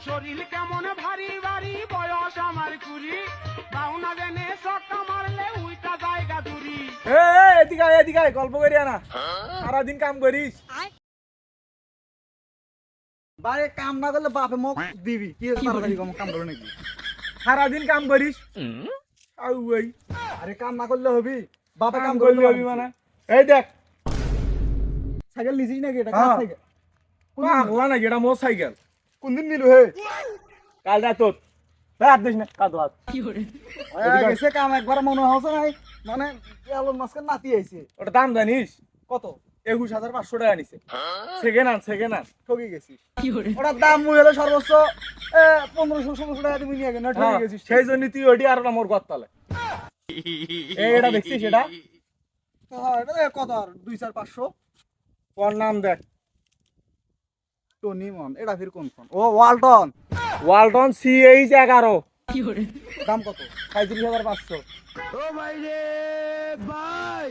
শরীর কেমন ভারী ভারী বয়স আমার কুড়ি বাউনা জেনে সক্কা মারলে উইটা জায়গা দূরি এদিকে আয়, গল্প করিয়া না সারাদিন কাম করিস বাইরে কাম না করলে বাপে মুখ দিবি কি তাড়াতাড়ি কাম করবে নাকি সারাদিন কাম করিস আরে কাম না করলে হবি বাপে কাম কাম করলি করলে হবি মানে এই দেখ সাইকেল নিছিস নাকি এটা হ্যাঁ। কার সাইকেল পাগলা নাকি এটা মোর সাইকেল কোনদিন নিলু হে কাল রাত তোর হাত দিস না কাঁদো হাত গেছে কাম একবার মনে হচ্ছে নাই মানে এলন মাস্কের নাতি আইছে ওটা দাম জানিস কত 21,500 টাকা নিছে সেকেন্ড হ্যান্ড ঠকি গেছিস ওটার দাম মুই হলো সর্বোচ্চ 1500-1600 টাকা তুমি নিয়ে গেলে ঠকি গেছিস সেই জন্য তুই ওইটি আর না মোর গতলে এটা দেখছিস এটা হ্যাঁ এটা কত আর 2-4-500 ওর নাম দেখ টনি মন এটা ফির কোন ফোন ও ওয়ালটন ওয়ালটন CH11 দাম কত 35,500 ও ভাই রে ভাই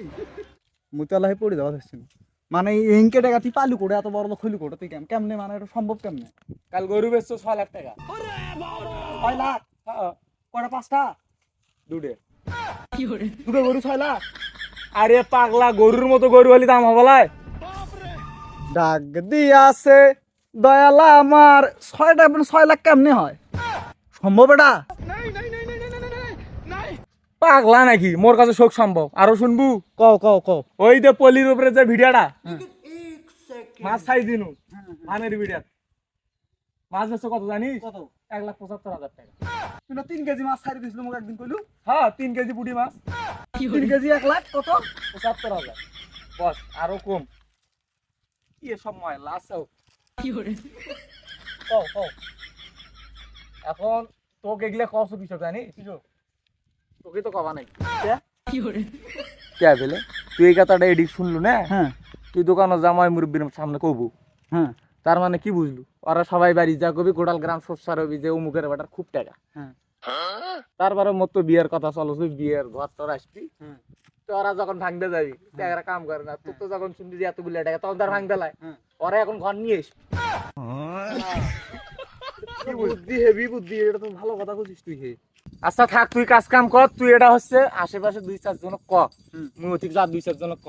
মুতালাহে পড়ে দেওয়া যাচ্ছে না মানে ইনকে টাকা তুই পালু করে এত বড় লোক হইলু করে তুই কেমনে মানে এটা সম্ভব কেমনে কাল গরু বেচছো 6 লাখ টাকা 6 লাখ হ্যাঁ কয়টা 5টা দুটে দুটো গরু 6 লাখ আরে পাগলা গরুর মতো গরু হলি দাম হবলায় ডাক দিয়াছে দয়ালা আমার 6 লাখ কেমনে হয় সম্ভব এটা পাগলা নাকি মোর কাছে শোক সম্ভব আরো শুনবু কও ওই যে পলির উপরে যে ভিডিওটা মাছ ছাই দিনু ধানের ভিডিও মাছ বেচছো কত জানিস কত 1,75,000 টাকা তুই না 3 কেজি মাছ ছাড়ি দিছিল মোক একদিন কইলু হ্যাঁ 3 কেজি পুঁটি মাছ 3 কেজি 1 লাখ কত 75,000 বস আরো কম কি সব ময়লা আছে কও এখন তোকে এগুলা কষ্ট কিছু জানিস তোকে তো কবা নাই কে বলে তুই এই কথাটা এডিট শুনলু না হ্যাঁ তুই দোকানে জামাই মুরব্বীর সামনে কবু হ্যাঁ তার মানে কি বুঝলু ওরা সবাই বাড়ি যা কবি কোটাল গ্রাম সরষা রবি যে অমুকের বেটার খুব টাকা হ্যাঁ তারপরে মোর তো বিয়ের কথা চলো তুই বিয়ের ঘর তোর আসবি হ্যাঁ তো ওরা যখন ভাঙতে যাবি টাকাটা কাম করে না তুই তো যখন শুনবি যে এতগুলো টাকা তখন তার ভাঙতে লাই হ্যাঁ। ওরা এখন ঘর নিয়ে আসবি বুদ্ধি হেভি বুদ্ধি এটা তো ভালো কথা কইছিস তুই হে আচ্ছা থাক তুই কাজ কাম কর তুই এটা হচ্ছে আশেপাশে 2-4 জন ক হুম। মুই ঠিক যা 2-4 জন ক